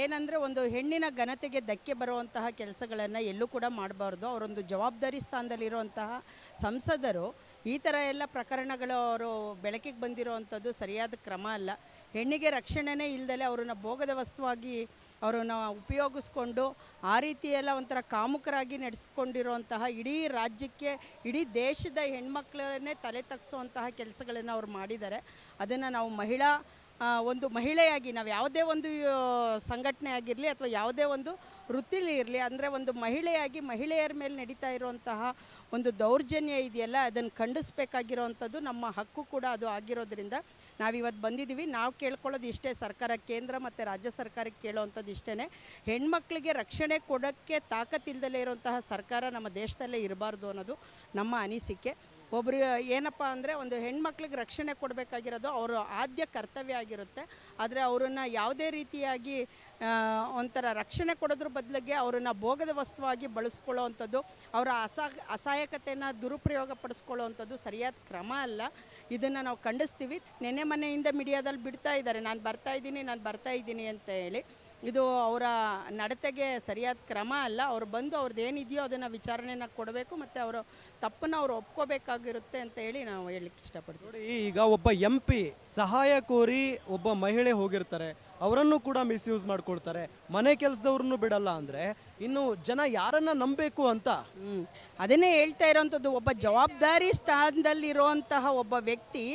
ಏನಂದರೆ ಒಂದು ಹೆಣ್ಣಿನ ಘನತೆಗೆ ಧಕ್ಕೆ ಬರುವಂತಹ ಕೆಲಸಗಳನ್ನು ಎಲ್ಲೂ ಕೂಡ ಮಾಡಬಾರ್ದು. ಅವರೊಂದು ಜವಾಬ್ದಾರಿ ಸ್ಥಾನದಲ್ಲಿರುವಂತಹ ಸಂಸದರು ಈ ಥರ ಎಲ್ಲ ಪ್ರಕರಣಗಳು ಅವರು ಬೆಳಕಿಗೆ ಬಂದಿರುವಂಥದ್ದು ಸರಿಯಾದ ಕ್ರಮ ಅಲ್ಲ. ಹೆಣ್ಣಿಗೆ ರಕ್ಷಣೆನೇ ಇಲ್ಲದಲೆ ಅವರನ್ನು ಭೋಗದ ವಸ್ತುವಾಗಿ ಅವರನ್ನು ಉಪಯೋಗಿಸ್ಕೊಂಡು ಆ ರೀತಿಯೆಲ್ಲ ಒಂಥರ ಕಾಮುಕರಾಗಿ ನಡೆಸ್ಕೊಂಡಿರುವಂತಹ ಇಡೀ ರಾಜ್ಯಕ್ಕೆ, ಇಡೀ ದೇಶದ ಹೆಣ್ಮಕ್ಳನ್ನೇ ತಲೆ ತಗ್ಸುವಂತಹ ಕೆಲಸಗಳನ್ನು ಅವ್ರು ಮಾಡಿದ್ದಾರೆ. ಅದನ್ನು ನಾವು ಒಂದು ಮಹಿಳೆಯಾಗಿ ನಾವು ಯಾವುದೇ ಒಂದು ಸಂಘಟನೆ ಆಗಿರಲಿ ಅಥವಾ ಯಾವುದೇ ಒಂದು ವೃತ್ತಿಲಿ ಇರಲಿ, ಅಂದರೆ ಒಂದು ಮಹಿಳೆಯಾಗಿ ಮಹಿಳೆಯರ ಮೇಲೆ ನಡೀತಾ ಇರುವಂತಹ ಒಂದು ದೌರ್ಜನ್ಯ ಇದೆಯಲ್ಲ, ಅದನ್ನು ಖಂಡಿಸಬೇಕಾಗಿರೋವಂಥದ್ದು ನಮ್ಮ ಹಕ್ಕು ಕೂಡ ಅದು ಆಗಿರೋದ್ರಿಂದ ನಾವಿವತ್ತು ಬಂದಿದ್ದೀವಿ. ನಾವು ಕೇಳ್ಕೊಳ್ಳೋದು ಇಷ್ಟೇ, ಸರ್ಕಾರ ಕೇಂದ್ರ ಮತ್ತು ರಾಜ್ಯ ಸರ್ಕಾರಕ್ಕೆ ಕೇಳೋವಂಥದ್ದು ಇಷ್ಟೇ, ಹೆಣ್ಮಕ್ಳಿಗೆ ರಕ್ಷಣೆ ಕೊಡೋಕ್ಕೆ ತಾಕತ್ತಿಲ್ಲದಲೇ ಇರುವಂತಹ ಸರ್ಕಾರ ನಮ್ಮ ದೇಶದಲ್ಲೇ ಇರಬಾರ್ದು ಅನ್ನೋದು ನಮ್ಮ ಅನಿಸಿಕೆ. ಒಬ್ಬರು ಏನಪ್ಪ ಅಂದರೆ ಒಂದು ಹೆಣ್ಮಕ್ಳಿಗೆ ರಕ್ಷಣೆ ಕೊಡಬೇಕಾಗಿರೋದು ಅವರ ಆದ್ಯ ಕರ್ತವ್ಯ ಆಗಿರುತ್ತೆ. ಆದರೆ ಅವರನ್ನು ಯಾವುದೇ ರೀತಿಯಾಗಿ ಒಂಥರ ರಕ್ಷಣೆ ಕೊಡೋದ್ರ ಬದಲಿಗೆ ಅವರನ್ನು ಭೋಗದ ವಸ್ತುವಾಗಿ ಬಳಸ್ಕೊಳ್ಳೋವಂಥದ್ದು, ಅವರ ಅಸಹಾಯಕತೆಯನ್ನು ದುರುಪಯೋಗ ಪಡಿಸ್ಕೊಳ್ಳೋವಂಥದ್ದು ಸರಿಯಾದ ಕ್ರಮ ಅಲ್ಲ. ಇದನ್ನು ನಾವು ಖಂಡಿಸ್ತೀವಿ. ನೆನ್ನೆ ಮೊನ್ನೆಯಿಂದ ಮೀಡಿಯಾದಲ್ಲಿ ಬಿಡ್ತಾ ಇದ್ದಾರೆ, ನಾನು ಬರ್ತಾ ಇದ್ದೀನಿ ಅಂತ ಹೇಳಿ. ಇದು ಅವರ ನಡತೆಗೆ ಸರಿಯಾದ ಕ್ರಮ ಅಲ್ಲ. ಅವ್ರು ಬಂದು ಅವ್ರದ್ದು ಏನಿದೆಯೋ ಅದನ್ನು ವಿಚಾರಣೆನ ಕೊಡಬೇಕು ಮತ್ತು ಅವರು ತಪ್ಪನ್ನು ಅವರು ಒಪ್ಕೋಬೇಕಾಗಿರುತ್ತೆ ಅಂತ ಹೇಳಿ ನಾವು ಹೇಳಲಿಕ್ಕೆ ಇಷ್ಟಪಡ್ತೀವಿ. ನೋಡಿ, ಈಗ ಒಬ್ಬ MP ಸಹಾಯ ಕೋರಿ ಒಬ್ಬ ಮಹಿಳೆ ಹೋಗಿರ್ತಾರೆ, ಅವರನ್ನು ಕೂಡ ಮಿಸ್ಯೂಸ್ ಮಾಡ್ಕೊಳ್ತಾರೆ, ಮನೆ ಕೆಲಸದವ್ರನ್ನು ಬಿಡಲ್ಲ ಅಂದರೆ ಇನ್ನು ಜನ ಯಾರನ್ನ ನಂಬಬೇಕು ಅಂತ ಅದನ್ನೇ ಹೇಳ್ತಾ ಇರೋವಂಥದ್ದು. ಒಬ್ಬ ಜವಾಬ್ದಾರಿ ಸ್ಥಾನದಲ್ಲಿರುವಂತಹ ಒಬ್ಬ ವ್ಯಕ್ತಿ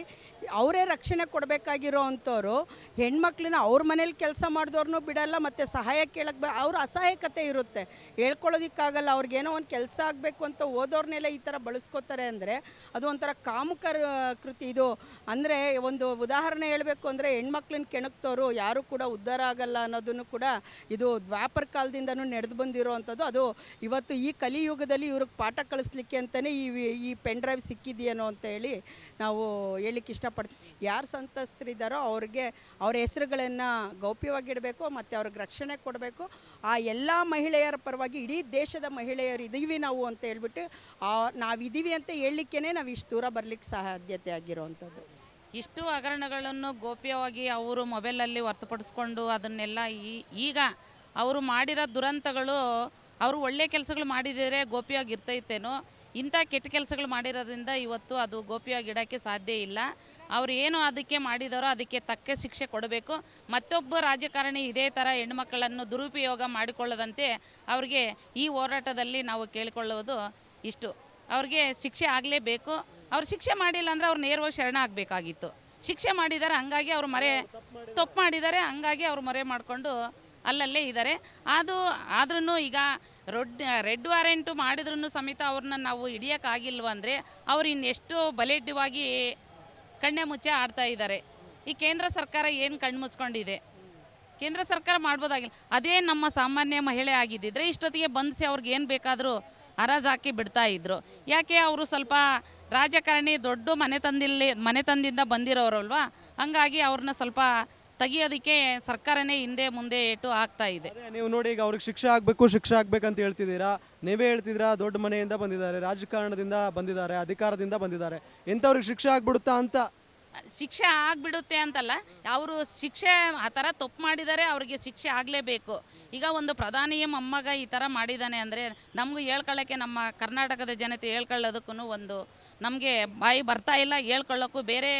ಅವರೇ ರಕ್ಷಣೆ ಕೊಡಬೇಕಾಗಿರೋ ಅಂಥವ್ರು ಹೆಣ್ಮಕ್ಳನ್ನ ಅವ್ರ ಮನೇಲಿ ಕೆಲಸ ಮಾಡಿದವ್ರನ್ನೂ ಬಿಡಲ್ಲ ಮತ್ತು ಸಹಾಯ ಕೇಳಕ್ಕೆ ಅವ್ರ ಅಸಹಾಯಕತೆ ಇರುತ್ತೆ, ಹೇಳ್ಕೊಳ್ಳೋದಕ್ಕಾಗಲ್ಲ. ಅವ್ರಿಗೇನೋ ಒಂದು ಕೆಲಸ ಆಗಬೇಕು ಅಂತ ಓದೋರ್ನೆಲ್ಲ ಈ ಥರ ಬಳಸ್ಕೋತಾರೆ ಅಂದರೆ ಅದು ಒಂಥರ ಕಾಮುಕರ ಕೃತಿ. ಇದು ಅಂದರೆ ಒಂದು ಉದಾಹರಣೆ ಹೇಳಬೇಕು ಅಂದರೆ ಹೆಣ್ಮಕ್ಳನ್ನ ಕೆಣಕ್ತವ್ರು ಯಾರು ಕೂಡ ಉದ್ಧಾರ ಆಗಲ್ಲ ಅನ್ನೋದನ್ನು ಕೂಡ ಇದು ದ್ವಾಪರ ಕಾಲದಿಂದನೂ ನಡೆದು ಬಂದಿರೋವಂಥದ್ದು. ಅದು ಇವತ್ತು ಈ ಕಲಿಯುಗದಲ್ಲಿ ಇವ್ರಿಗೆ ಪಾಠ ಕಳಿಸ್ಲಿಕ್ಕೆ ಅಂತಲೇ ಈ ಪೆನ್ ಡ್ರೈವ್ ಸಿಕ್ಕಿದೆಯೇನೋ ಅಂತ ಹೇಳಿ ನಾವು ಹೇಳಲಿಕ್ಕೆ ಇಷ್ಟಪಡ್ತೀವಿ. ಯಾರು ಸಂತ್ರಸ್ತರಿದ್ದಾರೋ ಅವ್ರಿಗೆ ಅವ್ರ ಹೆಸರುಗಳನ್ನು ಗೌಪ್ಯವಾಗಿಡಬೇಕು ಮತ್ತು ಅವ್ರಿಗೆ ರಕ್ಷಣೆ ಕೊಡಬೇಕು. ಆ ಎಲ್ಲ ಮಹಿಳೆಯರ ಪರವಾಗಿ ಇಡೀ ದೇಶದ ಮಹಿಳೆಯರು ಇದ್ದೀವಿ ನಾವು ಅಂತ ಹೇಳ್ಬಿಟ್ಟು ನಾವಿದ್ದೀವಿ ಅಂತ ಹೇಳಲಿಕ್ಕೇ ನಾವು ಇಷ್ಟು ದೂರ ಬರಲಿಕ್ಕೆ ಸಾಧ್ಯತೆ ಆಗಿರೋವಂಥದ್ದು. ಇಷ್ಟು ಹಗರಣಗಳನ್ನು ಗೋಪ್ಯವಾಗಿ ಅವರು ಮೊಬೈಲಲ್ಲಿ ಹೊರತುಪಡಿಸ್ಕೊಂಡು ಅದನ್ನೆಲ್ಲ ಈಗ ಅವರು ಮಾಡಿರೋ ದುರಂತಗಳು, ಅವರು ಒಳ್ಳೆ ಕೆಲಸಗಳು ಮಾಡಿದರೆ ಗೋಪ್ಯವಾಗಿ ಇರ್ತೈತೇನೋ, ಇಂಥ ಕೆಟ್ಟ ಕೆಲಸಗಳು ಮಾಡಿರೋದ್ರಿಂದ ಇವತ್ತು ಅದು ಗೋಪ್ಯವಾಗಿ ಇಡೋಕ್ಕೆ ಸಾಧ್ಯ ಇಲ್ಲ. ಅವ್ರು ಏನು ಅದಕ್ಕೆ ಮಾಡಿದಾರೋ ಅದಕ್ಕೆ ತಕ್ಕ ಶಿಕ್ಷೆ ಕೊಡಬೇಕು. ಮತ್ತೊಬ್ಬ ರಾಜಕಾರಣಿ ಇದೇ ಥರ ಹೆಣ್ಮಕ್ಕಳನ್ನು ದುರುಪಯೋಗ ಮಾಡಿಕೊಳ್ಳದಂತೆ ಅವ್ರಿಗೆ ಈ ಹೋರಾಟದಲ್ಲಿ ನಾವು ಕೇಳಿಕೊಳ್ಳುವುದು ಇಷ್ಟು. ಅವ್ರಿಗೆ ಶಿಕ್ಷೆ ಆಗಲೇಬೇಕು. ಅವ್ರು ಶಿಕ್ಷೆ ಮಾಡಿಲ್ಲ ಅಂದರೆ ಅವ್ರು ನೇರವಾಗಿ ಶರಣ ಆಗಬೇಕಾಗಿತ್ತು. ಶಿಕ್ಷೆ ಮಾಡಿದ್ದಾರೆ, ಹಂಗಾಗಿ ಅವ್ರು ತಪ್ಪು ಮಾಡಿದ್ದಾರೆ, ಹಂಗಾಗಿ ಅವ್ರು ಮರೆ ಮಾಡಿಕೊಂಡು ಅಲ್ಲಲ್ಲೇ ಇದ್ದಾರೆ. ಆದ್ರೂ ಈಗ ರೆಡ್ ವಾರೆಂಟು ಮಾಡಿದ್ರೂ ಸಮೇತ ಅವ್ರನ್ನ ನಾವು ಹಿಡಿಯೋಕ್ಕಾಗಿಲ್ವ ಅಂದರೆ ಅವ್ರು ಇನ್ನೆಷ್ಟು ಬಲಿಷ್ಠವಾಗಿ ಕಣ್ಣೆ ಮುಚ್ಚೆ ಆಡ್ತಾ ಇದ್ದಾರೆ. ಈ ಕೇಂದ್ರ ಸರ್ಕಾರ ಏನು ಕಣ್ಣು ಮುಚ್ಕೊಂಡಿದೆ? ಕೇಂದ್ರ ಸರ್ಕಾರ ಮಾಡ್ಬೋದಾಗಿಲ್ಲ. ಅದೇ ನಮ್ಮ ಸಾಮಾನ್ಯ ಮಹಿಳೆ ಆಗಿದ್ದಿದ್ರೆ ಇಷ್ಟೊತ್ತಿಗೆ ಬಂಧಿಸಿ ಅವ್ರಿಗೆ ಏನು ಬೇಕಾದರೂ ಹರಾಜು ಹಾಕಿ ಬಿಡ್ತಾ ಇದ್ರು. ಯಾಕೆ ಅವರು ಸ್ವಲ್ಪ ರಾಜಕಾರಣಿ ದೊಡ್ಡ ಮನೆತನದಿಂದ ಬಂದಿರೋರಲ್ವಾ, ಹಂಗಾಗಿ ಅವ್ರನ್ನ ಸ್ವಲ್ಪ ತೆಗಿಯೋದಕ್ಕೆ ಸರ್ಕಾರನೇ ಹಿಂದೆ ಮುಂದೆ ಏಟು ಆಗ್ತಾ ಇದೆ. ನೀವು ನೋಡಿ, ಈಗ ಅವ್ರಿಗೆ ಶಿಕ್ಷೆ ಆಗ್ಬೇಕಂತ ಹೇಳ್ತಿದ್ದೀರಾ. ನೀವೇ ಹೇಳ್ತಿದ್ದೀರಾ ದೊಡ್ಡ ಮನೆಯಿಂದ ಬಂದಿದ್ದಾರೆ, ರಾಜಕಾರಣದಿಂದ ಬಂದಿದ್ದಾರೆ, ಅಧಿಕಾರದಿಂದ ಬಂದಿದ್ದಾರೆ, ಎಂಥವ್ರಿಗೆ ಶಿಕ್ಷೆ ಆಗ್ಬಿಡುತ್ತಾ ಅಂತ. ಶಿಕ್ಷೆ ಆಗಿಬಿಡುತ್ತೆ ಅಂತಲ್ಲ, ಅವರು ಶಿಕ್ಷೆ ಆ ಥರ ತಪ್ಪು ಮಾಡಿದರೆ ಅವ್ರಿಗೆ ಶಿಕ್ಷೆ ಆಗಲೇಬೇಕು. ಈಗ ಒಂದು ಪ್ರಧಾನಿಯ ಮೊಮ್ಮಗ ಈ ಥರ ಮಾಡಿದ್ದಾನೆ ಅಂದರೆ ನಮಗೂ ಹೇಳ್ಕೊಳ್ಳೋಕ್ಕೆ, ನಮ್ಮ ಕರ್ನಾಟಕದ ಜನತೆ ಹೇಳ್ಕೊಳ್ಳೋದಕ್ಕೂ ಒಂದು ನಮಗೆ ಬಾಯಿ ಬರ್ತಾ ಇಲ್ಲ. ಹೇಳ್ಕೊಳ್ಳೋಕ್ಕೂ ಬೇರೆ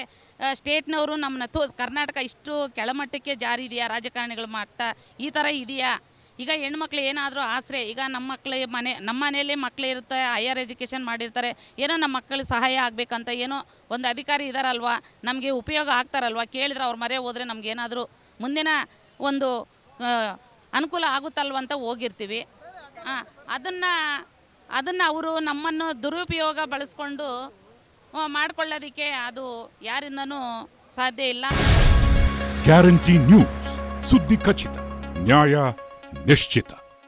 ಸ್ಟೇಟ್ನವರು ನಮ್ಮನ್ನ ಕರ್ನಾಟಕ ಇಷ್ಟು ಕೆಳಮಟ್ಟಕ್ಕೆ ಜಾರಿ ಇದೆಯಾ, ರಾಜಕಾರಣಿಗಳ ಮಟ್ಟ ಈ ಥರ ಇದೆಯಾ? ಈಗ ಹೆಣ್ಮಕ್ಳು ಏನಾದರೂ ಆಸರೆ, ಈಗ ನಮ್ಮ ಮನೆಯಲ್ಲಿ ಮಕ್ಕಳು ಇರುತ್ತೆ, ಹೈಯರ್ ಎಜುಕೇಷನ್ ಮಾಡಿರ್ತಾರೆ, ಏನೋ ನಮ್ಮ ಮಕ್ಕಳಿಗೆ ಸಹಾಯ ಆಗಬೇಕಂತ ಏನೋ ಒಂದು ಅಧಿಕಾರಿ ಇದ್ದಾರಲ್ವ, ನಮಗೆ ಉಪಯೋಗ ಆಗ್ತಾರಲ್ವ, ಕೇಳಿದ್ರೆ ಅವ್ರ ಮರೆ ಹೋದರೆ ನಮಗೇನಾದರೂ ಮುಂದಿನ ಒಂದು ಅನುಕೂಲ ಆಗುತ್ತಲ್ವಂತ ಹೋಗಿರ್ತೀವಿ. ಅದನ್ನು ಅವರು ನಮ್ಮನ್ನು ದುರುಪಯೋಗ ಬಳಸ್ಕೊಂಡು ಮಾಡ್ಕೊಳ್ಳೋದಕ್ಕೆ ಅದು ಯಾರಿಂದನೂ ಸಾಧ್ಯ ಇಲ್ಲ. ಗ್ಯಾರಂಟಿ ನ್ಯೂಸ್, ಸುದ್ದಿ ಖಚಿತ, ನ್ಯಾಯ ನಿಶ್ಚಿತ.